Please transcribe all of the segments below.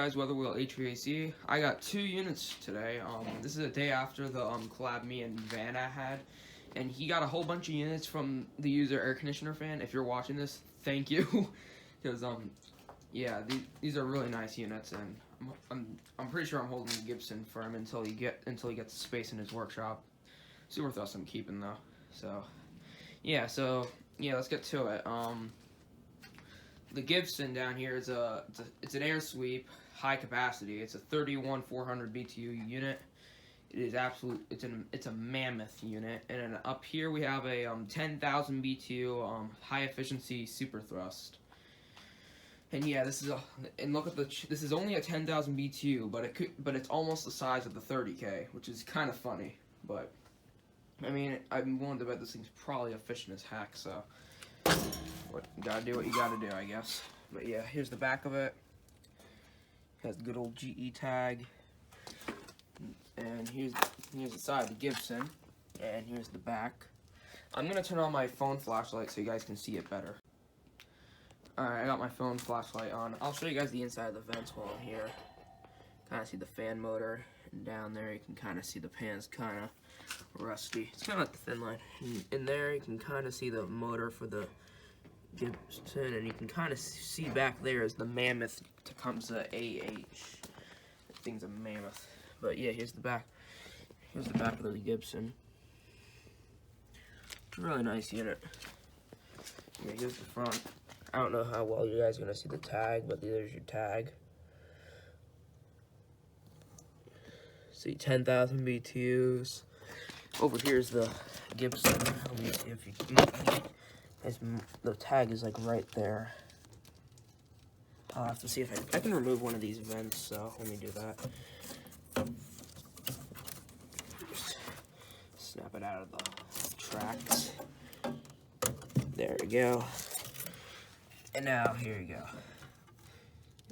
guys, WeatherWheelHVAC. I got 2 units today. This is a day after the collab me and Vanna had, and he got a whole bunch of units from the user air conditioner fan. If you're watching this, thank you, because yeah, these are really nice units, and I'm pretty sure I'm holding Gibson for him until he gets space in his workshop. Super thrust I'm keeping though. So yeah, let's get to it. The Gibson down here is it's an air sweep, high capacity. It's a 31400 BTU unit. It is it's a mammoth unit. And then up here we have a 10,000 BTU high efficiency super thrust. And yeah, this is only a 10,000 BTU, but it's almost the size of the 30K, which is kind of funny. But I mean, I'm willing to bet this thing's probably efficient as heck. So. You gotta do what you gotta do, I guess. But yeah, here's the back of it. Has the good old GE tag. And here's the side of the Gibson. And here's the back. I'm gonna turn on my phone flashlight so you guys can see it better. Alright, I got my phone flashlight on. I'll show you guys the inside of the vents while I'm here. Kinda see the fan motor. And down there you can kinda see the pan's kinda rusty. It's kinda like the thin line. In there you can kinda see the motor for the Gibson, and you can kind of see back there is the mammoth Tecumseh AH. That thing's a mammoth. But yeah, here's the back. Here's the back of the Gibson. Really nice unit. Yeah, here's the front. I don't know how well you guys are gonna see the tag, but there's your tag. See, 10,000 BTUs. Over here's the Gibson. Let me see if you can. The tag is like right there. I'll have to see if I can remove one of these vents, so let me do that. Just snap it out of the tracks. There we go. And now, here you go.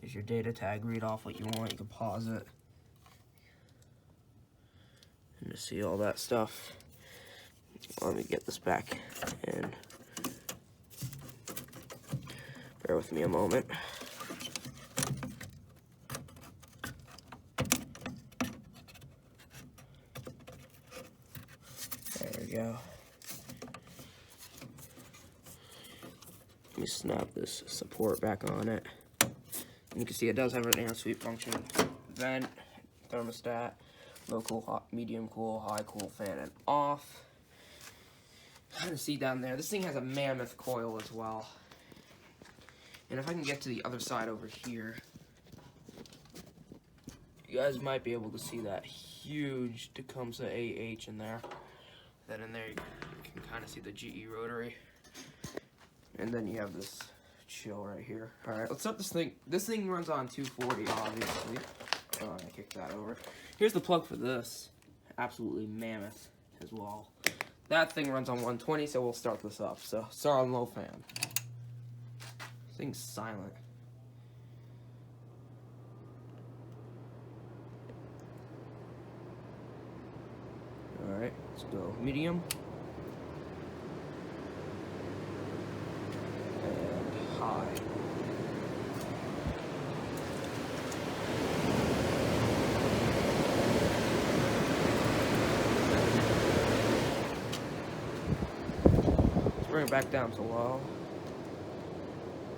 There's your data tag. Read off what you want. You can pause it. And to see all that stuff. Let me get this back in. Bear with me a moment. There we go. Let me snap this support back on it. And you can see it does have an air sweep function. Vent, thermostat, low cool, hot, medium cool, high cool, fan, and off. Kind of see down there. This thing has a mammoth coil as well. And if I can get to the other side over here, you guys might be able to see that huge Tecumseh AH in there. Then in there you can kind of see the GE rotary. And then you have this chill right here. Alright, let's set this thing. This thing runs on 240, obviously. Oh, I kicked that over. Here's the plug for this. Absolutely mammoth as well. That thing runs on 120, so we'll start this up. So, start on low fan. Thing's silent. Alright, let's go medium. And high. Let's bring it back down to low.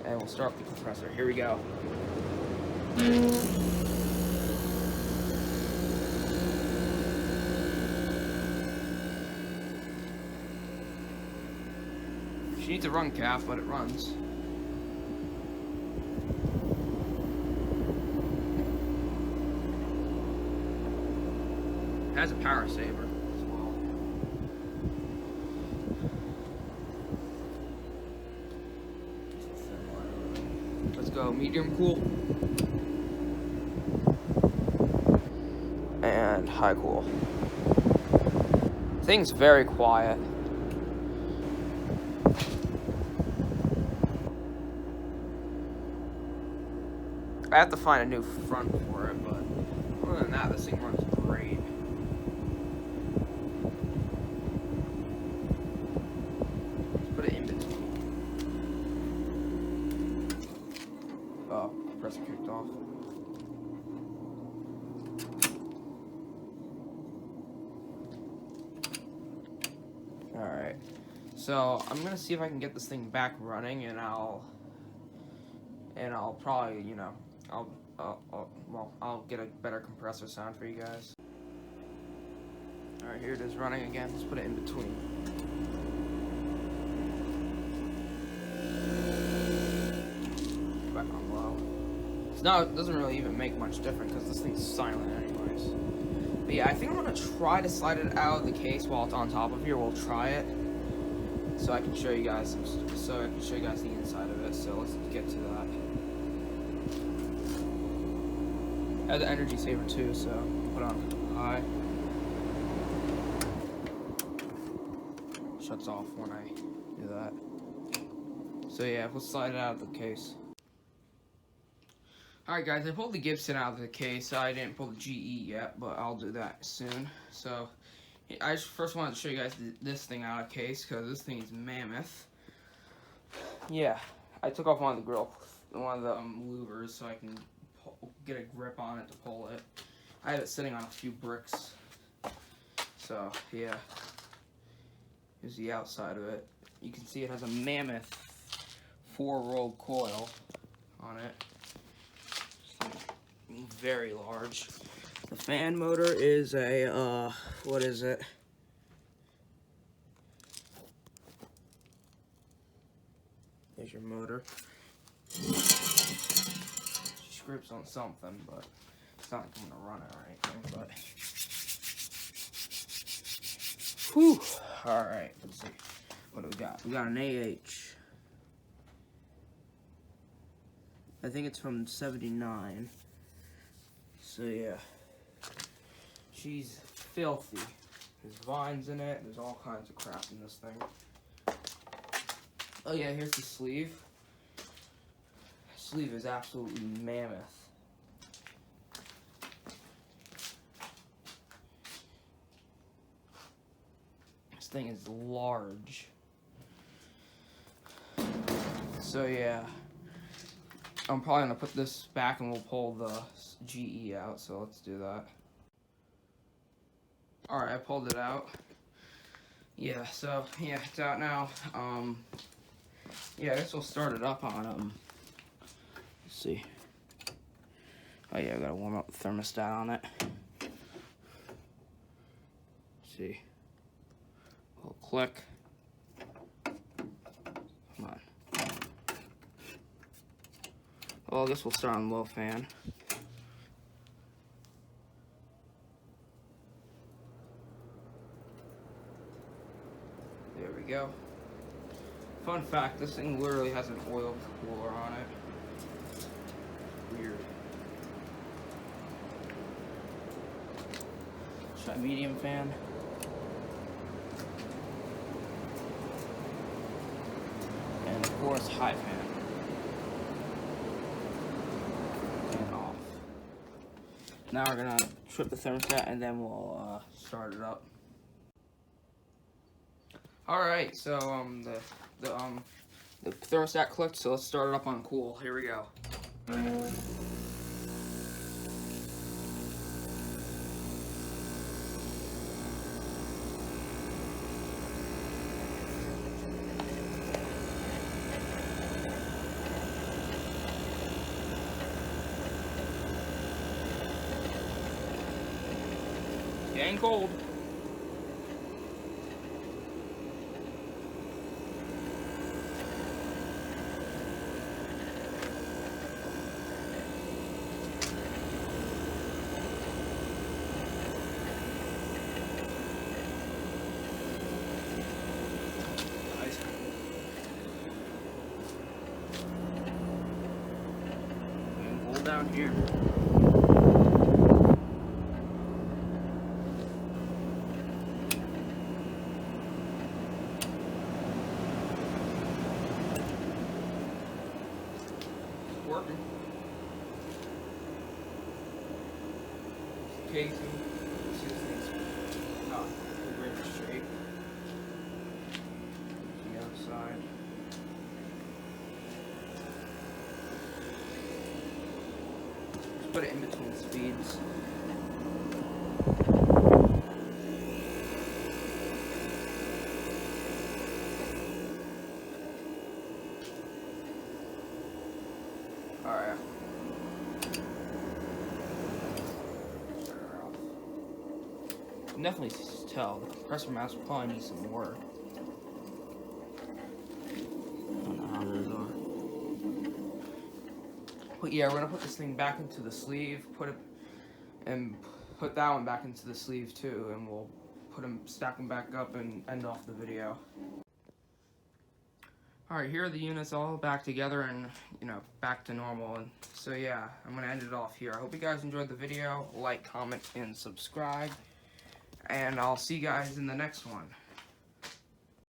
And we'll start the compressor. Here we go. She needs a run cap, but it runs. It has a power saver as well. Let's go medium cool and high cool. Thing's very quiet. I have to find a new front for it, but other than that, this thing runs great. Let's put it in between. Oh, compressor kicked off. Alright. So I'm gonna see if I can get this thing back running, and I'll probably, you know, I'll get a better compressor sound for you guys. Alright, here it is running again. Let's put it in between. Back on low. No, it doesn't really even make much difference because this thing's silent anyways. But yeah, I think I'm gonna try to slide it out of the case while it's on top of here. We'll try it, so I can show you guys the inside of it. So let's get to that. I have the energy saver too, so put on high. Shuts off when I do that. So yeah, let's slide it out of the case. Alright guys, I pulled the Gibson out of the case. I didn't pull the GE yet, but I'll do that soon. So I just first wanted to show you guys this thing out of the case, because this thing is mammoth. Yeah, I took off one of the louvers so I can get a grip on it to pull it. I have it sitting on a few bricks. So yeah, here's the outside of it. You can see it has a mammoth 4-rolled coil on it. Very large. The fan motor is a what is it? There's your motor. She scrapes on something, but it's not like I'm gonna run it or anything. But whew. All right, let's see. What do we got? We got an AH. I think it's from '79. So yeah, she's filthy. There's vines in it. There's all kinds of crap in this thing. Oh yeah, here's the sleeve. The sleeve is absolutely mammoth. This thing is large. So yeah, I'm probably gonna put this back and we'll pull the GE out, so let's do that. Alright, I pulled it out. Yeah, so yeah, it's out now. Yeah, I guess we'll start it up on let's see. Oh yeah, I gotta warm up the thermostat on it. Let's see. A little click. Come on. Well, I guess we'll start on low fan. There we go. Fun fact, this thing literally has an oil cooler on it. Weird. Try medium fan. And of course, high fan. Now we're gonna trip the thermostat and then we'll start it up. All right, so the thermostat clicked, so let's start it up on cool. Here we go. Getting cold. Nice. Getting cold down here. Working. Casing. See, this thing's not in great shape. The other side. Just put it in between speeds. Alright. You can definitely tell the compressor mounts probably need some work. I don't know how those are. But yeah, we're gonna put this thing back into the sleeve, put that one back into the sleeve too, and we'll stack them back up and end off the video. Alright, here are the units all back together and, you know, back to normal. And so yeah, I'm gonna end it off here. I hope you guys enjoyed the video. Like, comment, and subscribe. And I'll see you guys in the next one.